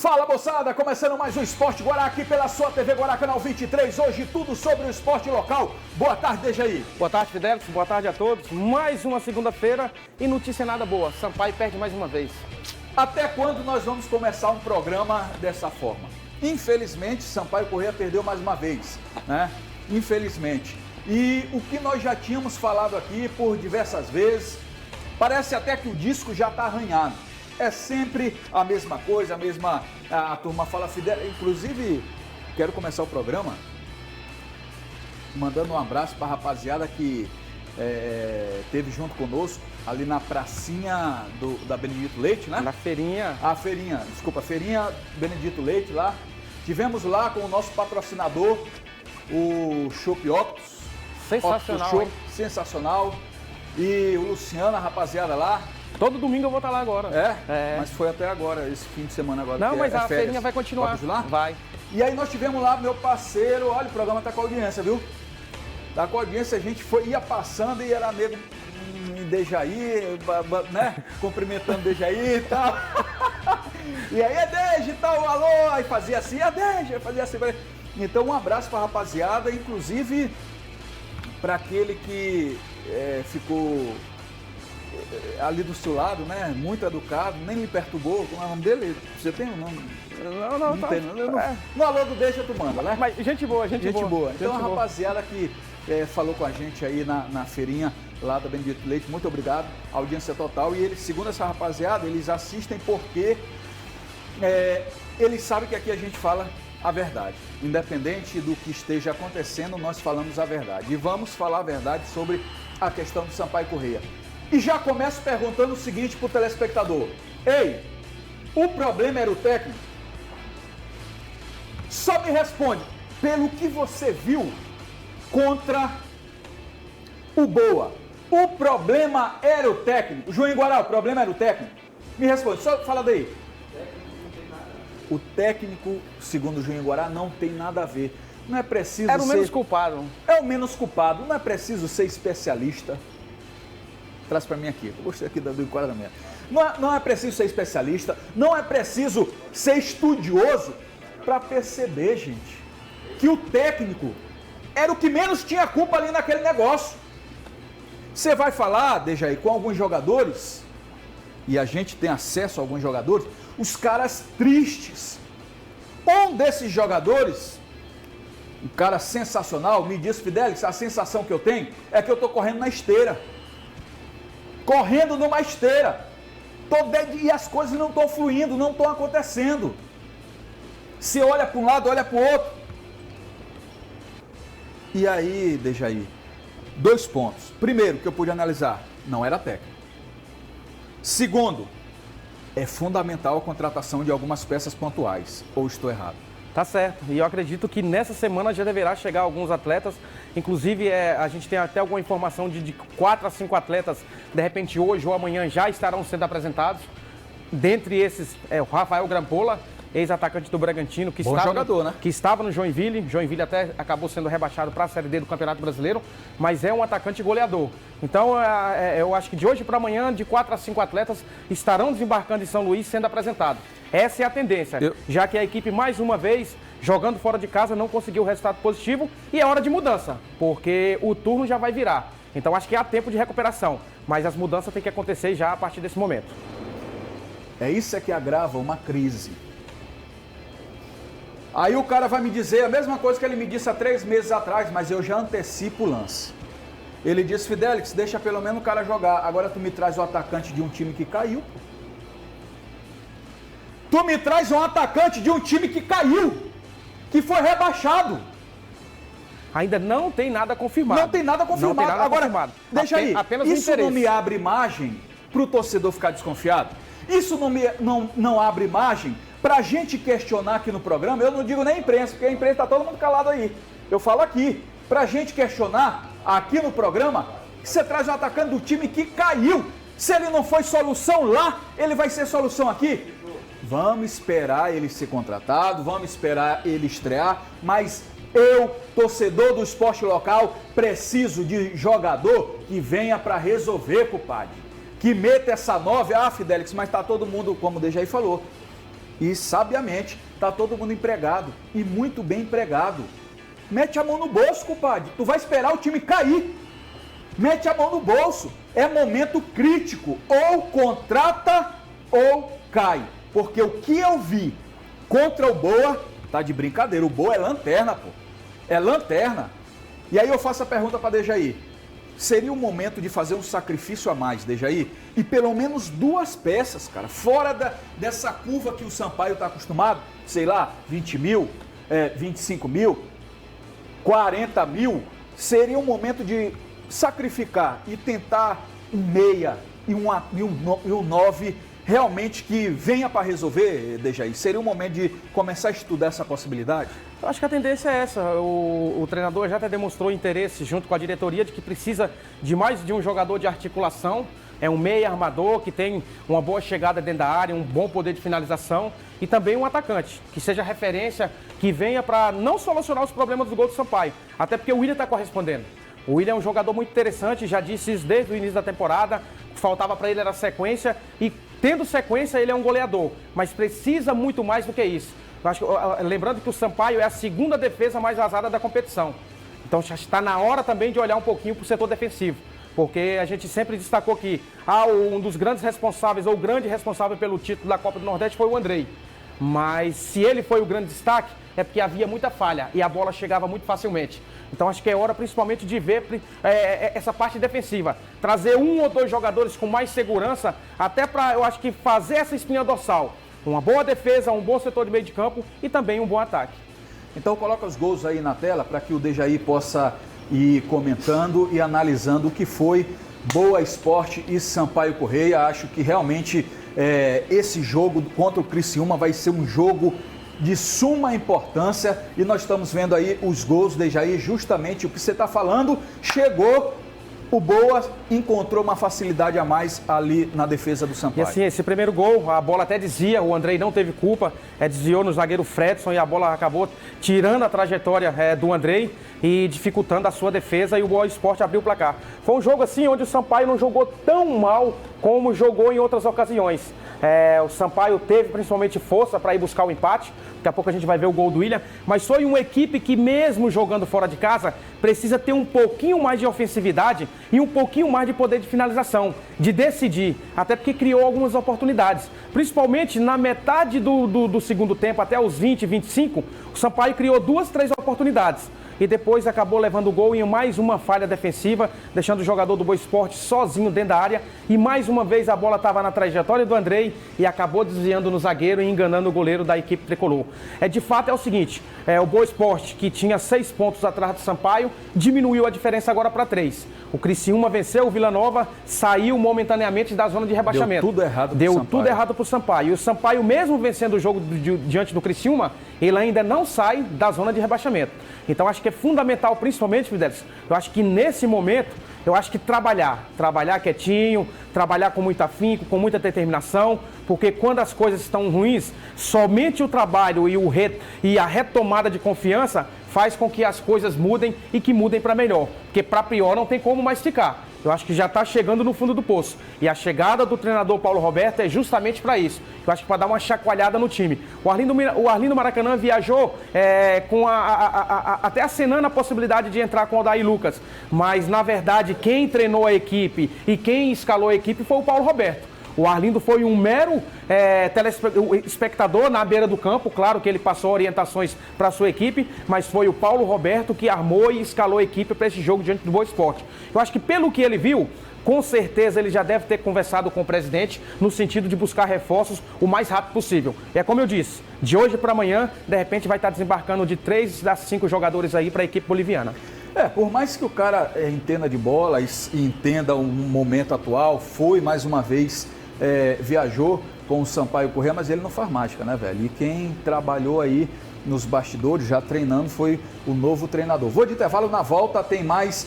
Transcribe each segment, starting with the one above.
Fala, moçada, começando mais um Esporte Guará aqui pela sua TV Guará, canal 23, hoje tudo sobre o esporte local. Boa tarde, Dejaí. Boa tarde, Fidelix, boa tarde a todos. Mais uma segunda-feira e notícia nada boa, Sampaio perde mais uma vez. Até quando nós vamos começar um programa dessa forma? Infelizmente, Sampaio Corrêa perdeu mais uma vez, né? Infelizmente. E o que nós já tínhamos falado aqui por diversas vezes, parece até que o disco já está arranhado. É sempre a mesma coisa, a turma fala Fidel. Inclusive, quero começar o programa mandando um abraço para a rapaziada que teve junto conosco ali na pracinha da Benedito Leite, né? Na feirinha. A feirinha Benedito Leite lá. Tivemos lá com o nosso patrocinador, o Chopp Octus. Sensacional, Octus sensacional. E o Luciano, a rapaziada lá. Todo domingo eu vou estar lá agora. É? Mas foi até agora, esse fim de semana agora. Não, mas a feirinha vai continuar. Vai. E aí nós tivemos lá, meu parceiro, olha, o programa tá com audiência, viu? Tá com audiência, a gente ia passando e era nego Dejaí, né? Cumprimentando Dejaí e tal. E aí, Deja e tal, alô, aí fazia assim, Deja, fazia assim. Então, um abraço pra rapaziada, inclusive para aquele que ficou ali do seu lado, né? Muito educado, nem me perturbou. Como é o nome dele? Você tem um nome? Não tem. No alô do Deixa tu manda, né? Mas gente boa. Então a rapaziada que falou com a gente aí na feirinha lá da Benedito Leite, muito obrigado. Audiência total. E eles, segundo essa rapaziada, eles assistem porque eles sabem que aqui a gente fala a verdade. Independente do que esteja acontecendo, nós falamos a verdade. E vamos falar a verdade sobre a questão do Sampaio Corrêa. E já começo perguntando o seguinte para o telespectador. Ei, o problema era o técnico? Só me responde, pelo que você viu contra o Boa, o problema era o técnico? João Guará, o problema era o técnico? Me responde, só fala daí. O técnico, segundo o João Guará, não tem nada a ver. Não é preciso Era o menos culpado. É o menos culpado, não é preciso ser especialista. Traz para mim aqui, eu gostei aqui do enquadramento. Não é preciso ser especialista, não é preciso ser estudioso para perceber, gente, que o técnico era o que menos tinha culpa ali naquele negócio. Você vai falar, Dejaí, com alguns jogadores, e a gente tem acesso a alguns jogadores, os caras tristes. Um desses jogadores, um cara sensacional, me diz, Fidelix, a sensação que eu tenho é que eu estou correndo na esteira. Correndo numa esteira. E as coisas não estão fluindo, não estão acontecendo. Você olha para um lado, olha para o outro. E aí, Dejaí, 2 pontos. Primeiro, que eu pude analisar, não era técnico. Segundo, é fundamental a contratação de algumas peças pontuais. Ou estou errado? Tá certo. E eu acredito que nessa semana já deverá chegar alguns atletas. Inclusive, a gente tem até alguma informação de 4 a 5 atletas, de repente hoje ou amanhã já estarão sendo apresentados. Dentre esses, o Rafael Grampola, ex-atacante do Bragantino, que estava no Joinville. Joinville até acabou sendo rebaixado para a Série D do Campeonato Brasileiro, mas é um atacante goleador. Então, eu acho que de hoje para amanhã, de 4 a 5 atletas estarão desembarcando em São Luís sendo apresentados. Essa é a tendência, já que a equipe, mais uma vez, jogando fora de casa, não conseguiu o resultado positivo e é hora de mudança, porque o turno já vai virar. Então, acho que há tempo de recuperação, mas as mudanças têm que acontecer já a partir desse momento. É isso que agrava uma crise. Aí o cara vai me dizer a mesma coisa que ele me disse há 3 meses atrás, mas eu já antecipo o lance. Ele disse, Fidelix, deixa pelo menos o cara jogar. Agora tu me traz o atacante de um time que caiu. Tu me traz um atacante de um time que caiu, que foi rebaixado. Ainda não tem nada confirmado. Não tem nada confirmado. Agora, deixa aí, isso não me abre margem para o torcedor ficar desconfiado? Isso não abre margem para a gente questionar aqui no programa? Eu não digo nem imprensa, porque a imprensa está todo mundo calado aí. Eu falo aqui, para a gente questionar aqui no programa, que você traz um atacante do time que caiu. Se ele não foi solução lá, ele vai ser solução aqui? Vamos esperar ele ser contratado, vamos esperar ele estrear, mas eu, torcedor do esporte local, preciso de jogador que venha para resolver, compadre. Que meta essa 9, Fidelix, mas tá todo mundo, como o Dejaí falou, E, sabiamente, tá todo mundo empregado. E muito bem empregado. Mete a mão no bolso, compadre. Tu vai esperar o time cair. Mete a mão no bolso. É momento crítico. Ou contrata ou cai. Porque o que eu vi contra o Boa, tá de brincadeira. O Boa é lanterna, pô. É lanterna. E aí eu faço a pergunta para Dejaí. Seria o momento de fazer um sacrifício a mais, Dejaí? E pelo menos 2 peças, cara, fora dessa curva que o Sampaio está acostumado, sei lá, 20 mil, 25 mil, 40 mil, seria um momento de sacrificar e tentar um meia e um 9 realmente que venha para resolver, Dejaí? Seria um momento de começar a estudar essa possibilidade? Eu acho que a tendência é essa. O treinador já até demonstrou interesse junto com a diretoria de que precisa de mais de um jogador de articulação. É um meia armador que tem uma boa chegada dentro da área, um bom poder de finalização e também um atacante que seja referência, que venha para não solucionar os problemas do gol do Sampaio, até porque o William está correspondendo. O William é um jogador muito interessante, já disse isso desde o início da temporada, o que faltava para ele era sequência e tendo sequência ele é um goleador, mas precisa muito mais do que isso. Lembrando que o Sampaio é a 2ª defesa mais vazada da competição. Então já está na hora também de olhar um pouquinho para o setor defensivo. Porque a gente sempre destacou que um dos grandes responsáveis, ou o grande responsável pelo título da Copa do Nordeste foi o Andrei. Mas se ele foi o grande destaque, é porque havia muita falha e a bola chegava muito facilmente. Então acho que é hora principalmente de ver essa parte defensiva. Trazer 1 ou 2 jogadores com mais segurança, até para, eu acho que fazer essa espinha dorsal. Uma boa defesa, um bom setor de meio de campo e também um bom ataque. Então coloca os gols aí na tela para que o Dejaí possa ir comentando e analisando o que foi Boa Esporte e Sampaio Corrêa. Acho que realmente esse jogo contra o Criciúma vai ser um jogo de suma importância e nós estamos vendo aí os gols, Dejaí, justamente o que você está falando, chegou. O Boa encontrou uma facilidade a mais ali na defesa do Sampaio. E assim, esse primeiro gol, a bola até desvia, o Andrei não teve culpa, desviou no zagueiro Fredson e a bola acabou tirando a trajetória do Andrei e dificultando a sua defesa e o Boa Esporte abriu o placar. Foi um jogo assim onde o Sampaio não jogou tão mal como jogou em outras ocasiões. O Sampaio teve principalmente força para ir buscar o empate. Daqui a pouco a gente vai ver o gol do William. Mas foi uma equipe que mesmo jogando fora de casa, precisa ter um pouquinho mais de ofensividade e um pouquinho mais de poder de finalização, de decidir. Até porque criou algumas oportunidades. Principalmente na metade do segundo tempo, até os 20, 25, o Sampaio criou 2, 3 oportunidades. E depois acabou levando o gol em mais uma falha defensiva, deixando o jogador do Boa Esporte sozinho dentro da área. E mais uma vez a bola estava na trajetória do Andrei e acabou desviando no zagueiro e enganando o goleiro da equipe tricolor. De fato é o seguinte, o Boa Esporte, que tinha 6 pontos atrás do Sampaio, diminuiu a diferença agora para 3. O Criciúma venceu o Vila Nova, saiu momentaneamente da zona de rebaixamento. Deu tudo errado para o Sampaio. E o Sampaio, mesmo vencendo o jogo diante do Criciúma, ele ainda não sai da zona de rebaixamento. Então acho que é fundamental, principalmente, Fidelis, eu acho que nesse momento, eu acho que trabalhar quietinho, trabalhar com muito afinco, com muita determinação, porque quando as coisas estão ruins, somente o trabalho e a retomada de confiança faz com que as coisas mudem e que mudem para melhor, porque para pior não tem como mais ficar. Eu acho que já está chegando no fundo do poço. E a chegada do treinador Paulo Roberto é justamente para isso. Eu acho que para dar uma chacoalhada no time. O Arlindo Maracanã viajou até acenando a possibilidade de entrar com o Odair Lucas. Mas, na verdade, quem treinou a equipe e quem escalou a equipe foi o Paulo Roberto. O Arlindo foi um mero telespectador na beira do campo. Claro que ele passou orientações para a sua equipe, mas foi o Paulo Roberto que armou e escalou a equipe para esse jogo diante do Boa Esporte. Eu acho que pelo que ele viu, com certeza ele já deve ter conversado com o presidente no sentido de buscar reforços o mais rápido possível. É como eu disse, de hoje para amanhã, de repente vai estar desembarcando de 3 das 5 jogadores aí para a equipe boliviana. Por mais que o cara entenda de bola e entenda o momento atual, foi mais uma vez... viajou com o Sampaio Corrêa, mas ele não faz mágica, né, velho? E quem trabalhou aí nos bastidores, já treinando, foi o novo treinador. Vou de intervalo, na volta tem mais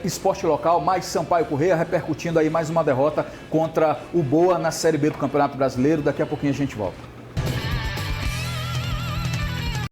esporte local, mais Sampaio Corrêa, repercutindo aí mais uma derrota contra o Boa na Série B do Campeonato Brasileiro. Daqui a pouquinho a gente volta.